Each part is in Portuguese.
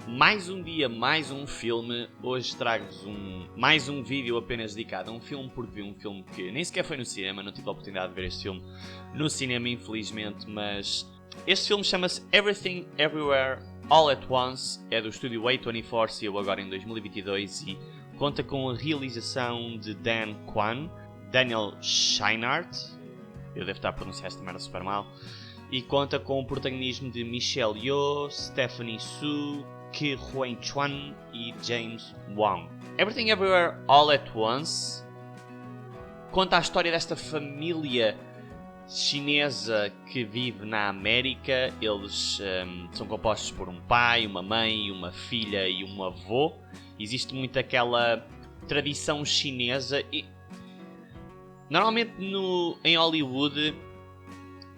Mais um dia, mais um filme. Hoje trago-vos mais um vídeo apenas dedicado a um filme, porque vi um filme que nem sequer foi no cinema, não tive a oportunidade de ver este filme no cinema, infelizmente, mas este filme chama-se Everything Everywhere All at Once, é do estúdio A24, saiu agora em 2022 e conta com a realização de Dan Kwan, Daniel Scheinert, eu devo estar a pronunciar esta merda super mal, e conta com o protagonismo de Michelle Yeoh, Stephanie Su, Ke Huy Quan e James Wong. Everything Everywhere All at Once conta a história desta família chinesa que vive na América. Eles são compostos por um pai, uma mãe, uma filha e um avô. Existe muito aquela tradição chinesa e normalmente em Hollywood,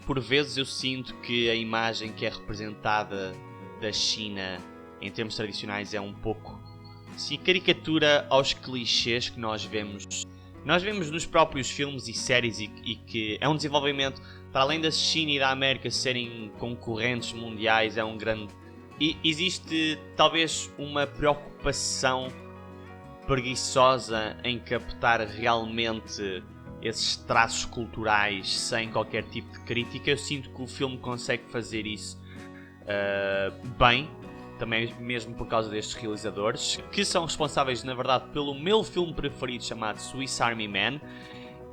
por vezes eu sinto que a imagem que é representada da China em termos tradicionais é um pouco assim, caricatura aos clichês que nós vemos nos próprios filmes e séries e que é um desenvolvimento, para além da China e da América serem concorrentes mundiais, é um grande... E existe talvez uma preocupação preguiçosa em captar realmente esses traços culturais sem qualquer tipo de crítica. Eu sinto que o filme consegue fazer isso bem, também mesmo por causa destes realizadores, que são responsáveis na verdade pelo meu filme preferido chamado Swiss Army Man,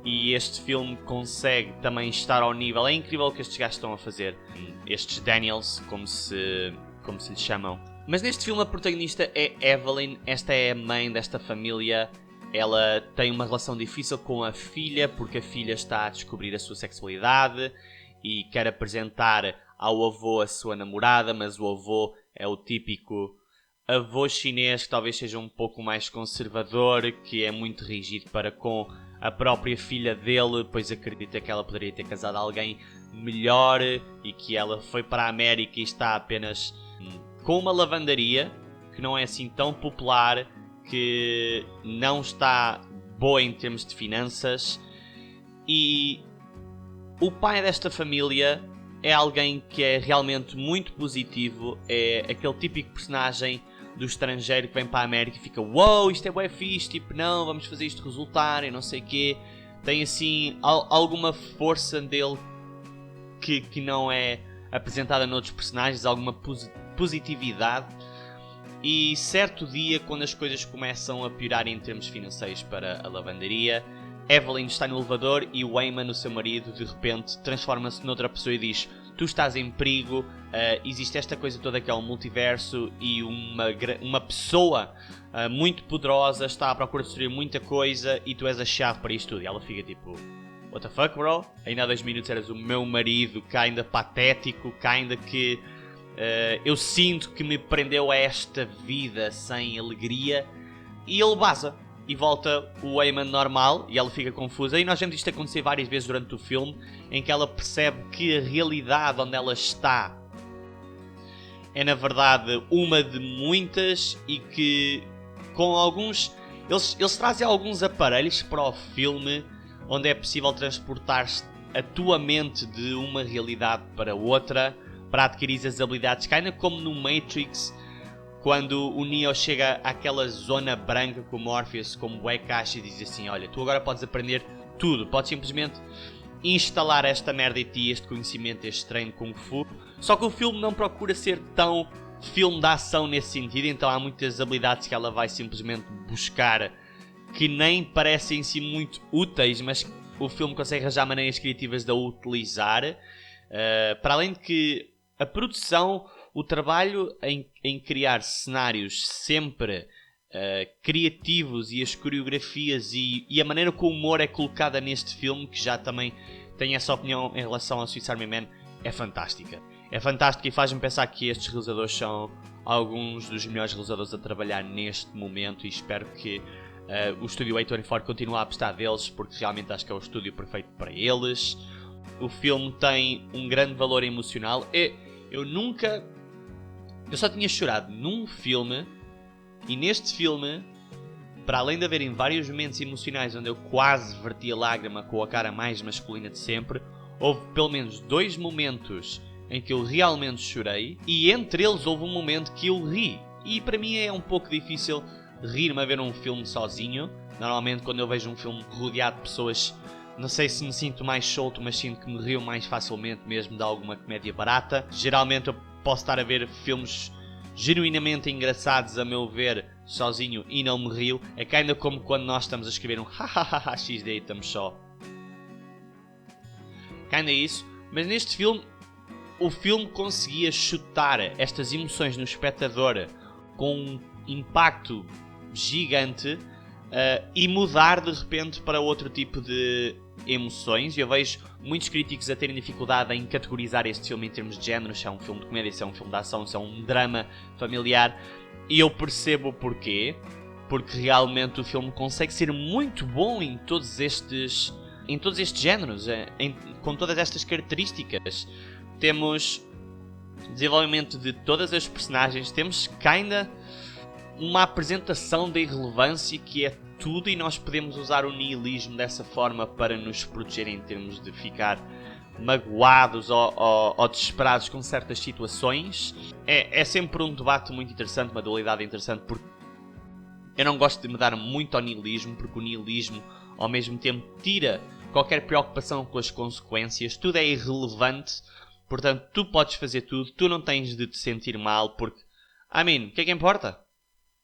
e este filme consegue também estar ao nível, é incrível o que estes gajos estão a fazer, estes Daniels, como se lhes chamam. Mas neste filme a protagonista é Evelyn, esta é a mãe desta família. Ela tem uma relação difícil com a filha, porque a filha está a descobrir a sua sexualidade e quer apresentar ao avô a sua namorada, mas o avô é o típico avô chinês que talvez seja um pouco mais conservador, que é muito rígido para com a própria filha dele, pois acredita que ela poderia ter casado alguém melhor e que ela foi para a América e está apenas com uma lavandaria que não é assim tão popular, que não está boa em termos de finanças, e o pai desta família é alguém que é realmente muito positivo, é aquele típico personagem do estrangeiro que vem para a América e fica "Uou, isto é bué fixe, tipo, não, vamos fazer isto resultar e não sei o quê". Tem assim alguma força dele que não é apresentada noutros personagens, alguma positividade. E certo dia, quando as coisas começam a piorar em termos financeiros para a lavanderia, Evelyn está no elevador e o Wayman, o seu marido, de repente transforma-se noutra pessoa e diz: "Tu estás em perigo, existe esta coisa toda que é um multiverso e uma pessoa muito poderosa está à procura de destruir muita coisa e tu és a chave para isto tudo". E ela fica tipo: "What the fuck, bro? Ainda há 2 minutos eras o meu marido, cá ainda patético, cá ainda que eu sinto que me prendeu a esta vida sem alegria". E ele vaza e volta o Wayman normal e ela fica confusa. E nós vemos isto acontecer várias vezes durante o filme, em que ela percebe que a realidade onde ela está é na verdade uma de muitas e que com alguns... Eles trazem alguns aparelhos para o filme onde é possível transportar a tua mente de uma realidade para outra para adquirir as habilidades, ainda como no Matrix, quando o Neo chega àquela zona branca com o Morpheus como bué caixa e diz assim: "Olha, tu agora podes aprender tudo, podes simplesmente instalar esta merda em ti, este conhecimento, este treino de Kung Fu". Só que o filme não procura ser tão filme de ação nesse sentido, então há muitas habilidades que ela vai simplesmente buscar que nem parecem assim muito úteis, mas o filme consegue arranjar maneiras criativas de a utilizar. Para além de que a produção, o trabalho em criar cenários sempre criativos e as coreografias e a maneira como o humor é colocada neste filme, que já também tenho essa opinião em relação ao Swiss Army Man, é fantástica. É fantástica e faz-me pensar que estes realizadores são alguns dos melhores realizadores a trabalhar neste momento, e espero que o estúdio A24 continue a apostar deles, porque realmente acho que é o estúdio perfeito para eles. O filme tem um grande valor emocional. Eu só tinha chorado num filme, e neste filme, para além de haverem vários momentos emocionais onde eu quase verti a lágrima com a cara mais masculina de sempre, houve pelo menos 2 momentos em que eu realmente chorei, e entre eles houve um momento que eu ri. E para mim é um pouco difícil rir-me a ver um filme sozinho. Normalmente quando eu vejo um filme rodeado de pessoas, não sei se me sinto mais solto, mas sinto que me rio mais facilmente mesmo de alguma comédia barata. Geralmente eu posso estar a ver filmes genuinamente engraçados, a meu ver, sozinho e não me rio. É que ainda como quando nós estamos a escrever um hahaha xd e estamos só. Ainda isso. Mas neste filme, o filme conseguia chutar estas emoções no espectador com um impacto gigante e mudar de repente para outro tipo de emoções. Eu vejo muitos críticos a terem dificuldade em categorizar este filme em termos de género, se é um filme de comédia, se é um filme de ação, se é um drama familiar, e eu percebo o porquê, porque realmente o filme consegue ser muito bom em todos estes géneros, com todas estas características. Temos desenvolvimento de todas as personagens, temos ainda uma apresentação da irrelevância que é tudo, e nós podemos usar o nihilismo dessa forma para nos proteger em termos de ficar magoados ou desesperados com certas situações. É sempre um debate muito interessante, uma dualidade interessante, porque eu não gosto de me dar muito ao nihilismo, porque o nihilismo ao mesmo tempo tira qualquer preocupação com as consequências, tudo é irrelevante, portanto tu podes fazer tudo, tu não tens de te sentir mal, porque, o que é que importa?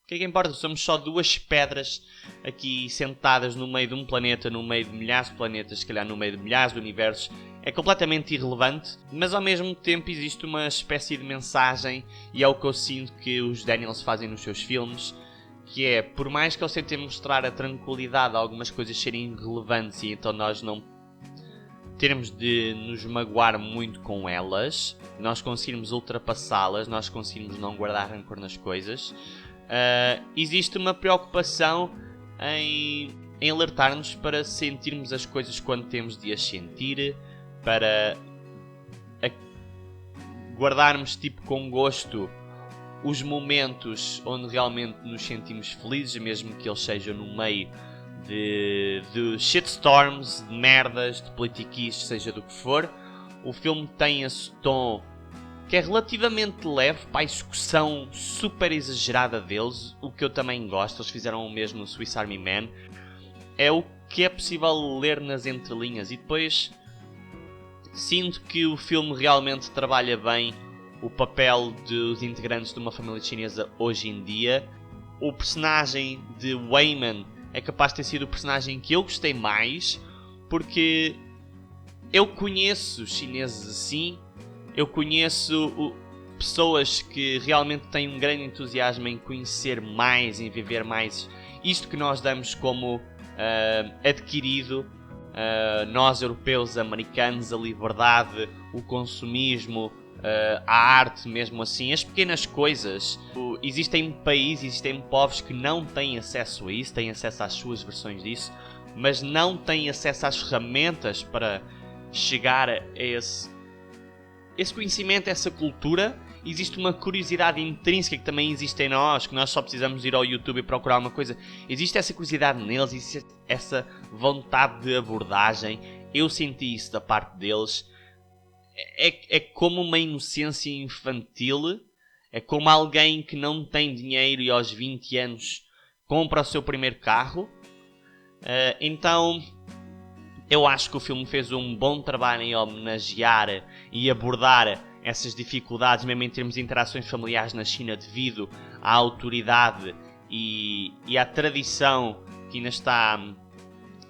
O que é que importa? Somos só duas pedras aqui sentadas no meio de um planeta, no meio de milhares de planetas, se calhar no meio de milhares de universos. É completamente irrelevante, mas ao mesmo tempo existe uma espécie de mensagem, e é o que eu sinto que os Daniels fazem nos seus filmes, que é, por mais que eles tentem mostrar a tranquilidade de algumas coisas serem irrelevantes e então nós não termos de nos magoar muito com elas, nós conseguirmos ultrapassá-las, nós conseguirmos não guardar rancor nas coisas, existe uma preocupação em alertar-nos para sentirmos as coisas quando temos de as sentir, para guardarmos tipo com gosto os momentos onde realmente nos sentimos felizes, mesmo que eles sejam no meio de shitstorms, de merdas, de politiquices, seja do que for. O filme tem esse tom que é relativamente leve para a execução super exagerada deles, o que eu também gosto. Eles fizeram o mesmo no Swiss Army Man. É o que é possível ler nas entrelinhas, e depois sinto que o filme realmente trabalha bem o papel dos integrantes de uma família chinesa hoje em dia. O personagem de Wayman é capaz de ter sido o personagem que eu gostei mais, porque eu conheço chineses assim, eu conheço pessoas que realmente têm um grande entusiasmo em conhecer mais, em viver mais isto que nós damos como adquirido, nós europeus, americanos, a liberdade, o consumismo, a arte mesmo assim, as pequenas coisas. Existem países, existem povos que não têm acesso a isso, têm acesso às suas versões disso, mas não têm acesso às ferramentas para chegar a esse conhecimento, a essa cultura. Existe uma curiosidade intrínseca que também existe em nós, que nós só precisamos ir ao YouTube e procurar uma coisa. Existe essa curiosidade neles, existe essa vontade de abordagem. Eu senti isso da parte deles. É como uma inocência infantil, é como alguém que não tem dinheiro e aos 20 anos compra o seu primeiro carro. Então eu acho que o filme fez um bom trabalho em homenagear e abordar essas dificuldades, mesmo em termos de interações familiares na China, devido à autoridade e à tradição que ainda está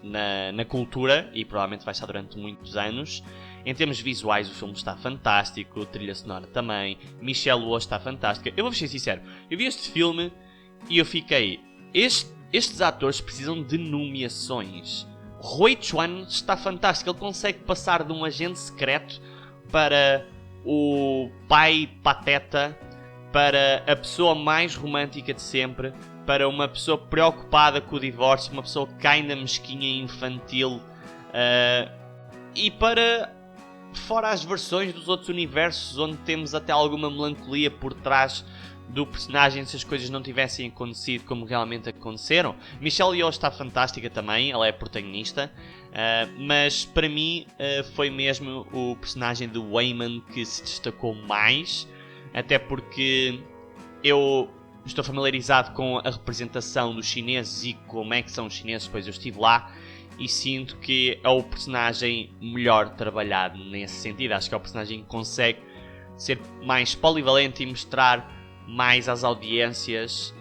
na cultura, e provavelmente vai estar durante muitos anos. Em termos visuais, o filme está fantástico, trilha sonora também, Michelle Yeoh está fantástica. Eu vou ser sincero, eu vi este filme e eu fiquei, estes atores precisam de nomeações. Rui Chuan está fantástico, ele consegue passar de um agente secreto para o pai pateta, para a pessoa mais romântica de sempre, para uma pessoa preocupada com o divórcio, uma pessoa que ainda mesquinha e infantil, e para fora as versões dos outros universos onde temos até alguma melancolia por trás do personagem se as coisas não tivessem acontecido como realmente aconteceram. Michelle Yeoh está fantástica também, ela é a protagonista, mas para mim foi mesmo o personagem de Wayman que se destacou mais, até porque eu estou familiarizado com a representação dos chineses e como é que são os chineses, pois eu estive lá e sinto que é o personagem melhor trabalhado nesse sentido. Acho que é o personagem que consegue ser mais polivalente e mostrar mais às audiências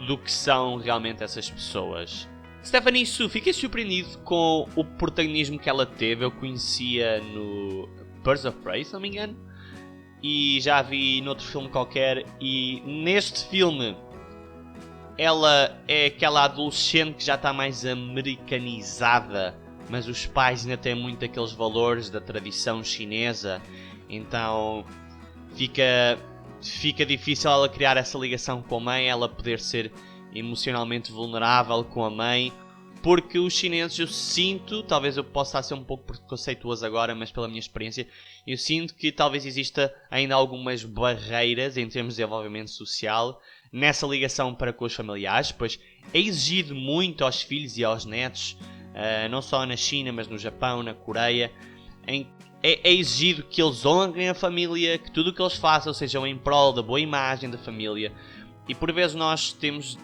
do que são realmente essas pessoas. Stephanie Hsu, fiquei surpreendido com o protagonismo que ela teve. Eu conhecia no Birds of Prey, se não me engano, e já a vi noutro filme qualquer, e neste filme ela é aquela adolescente que já está mais americanizada, mas os pais ainda têm muito aqueles valores da tradição chinesa, então fica difícil ela criar essa ligação com a mãe, ela poder ser emocionalmente vulnerável com a mãe, porque os chineses, eu sinto, talvez eu possa ser um pouco preconceituoso agora, mas pela minha experiência, eu sinto que talvez exista ainda algumas barreiras em termos de desenvolvimento social nessa ligação para com os familiares, pois é exigido muito aos filhos e aos netos, não só na China, mas no Japão, na Coreia, é exigido que eles honrem a família, que tudo o que eles façam seja em prol da boa imagem da família. E por vezes nós temos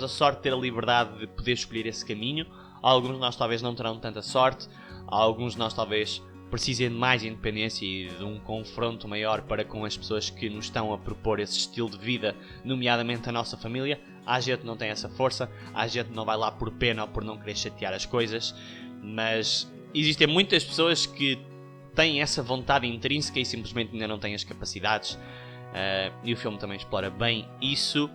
a sorte de ter a liberdade de poder escolher esse caminho. Alguns de nós talvez não terão tanta sorte. Alguns de nós talvez precisem de mais independência e de um confronto maior para com as pessoas que nos estão a propor esse estilo de vida, nomeadamente a nossa família. Há gente que não tem essa força, há gente que não vai lá por pena ou por não querer chatear as coisas. Mas existem muitas pessoas que têm essa vontade intrínseca e simplesmente ainda não têm as capacidades. E o filme também explora bem isso.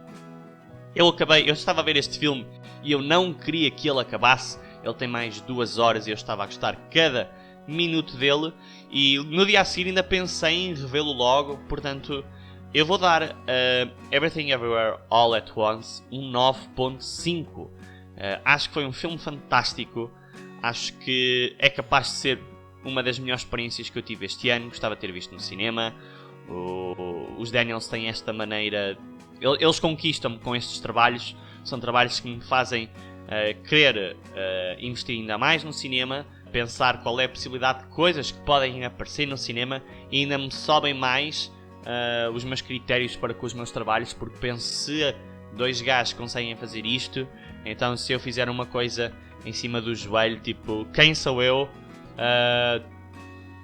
Eu estava a ver este filme e eu não queria que ele acabasse. Ele tem mais 2 horas e eu estava a gostar cada minuto dele. E no dia a seguir ainda pensei em revê-lo logo. Portanto, eu vou dar Everything Everywhere All at Once um 9.5. Acho que foi um filme fantástico. Acho que é capaz de ser uma das melhores experiências que eu tive este ano. Gostava de ter visto no cinema. Os Daniels têm esta maneira, eles conquistam-me com estes trabalhos. São trabalhos que me fazem querer investir ainda mais no cinema, pensar qual é a possibilidade de coisas que podem aparecer no cinema, e ainda me sobem mais os meus critérios para com os meus trabalhos, porque penso, se 2 gajos conseguem fazer isto, então se eu fizer uma coisa em cima do joelho, tipo, quem sou eu?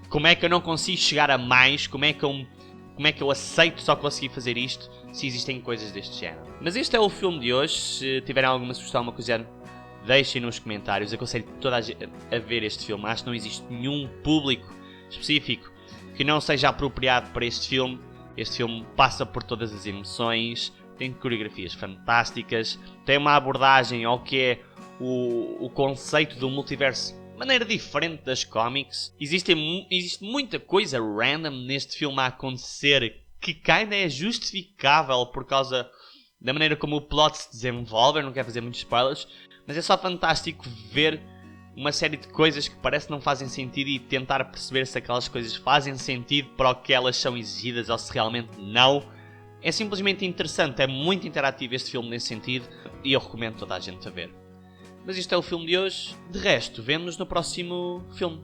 Como é que eu não consigo chegar a mais? Como é que eu aceito só conseguir fazer isto se existem coisas deste género? Mas este é o filme de hoje. Se tiverem alguma sugestão, uma coisa, deixem nos comentários. Aconselho toda a gente a ver este filme. Acho que não existe nenhum público específico que não seja apropriado para este filme. Este filme passa por todas as emoções, tem coreografias fantásticas, tem uma abordagem ao que é o conceito do multiverso de maneira diferente das cómics. Existe muita coisa random neste filme a acontecer que ainda é justificável por causa da maneira como o plot se desenvolve. Eu não quero fazer muitos spoilers, mas é só fantástico ver uma série de coisas que parece que não fazem sentido e tentar perceber se aquelas coisas fazem sentido para o que elas são exigidas ou se realmente não. É simplesmente interessante, é muito interativo este filme nesse sentido e eu recomendo toda a gente a ver. Mas isto é o filme de hoje. De resto, vemo-nos no próximo filme.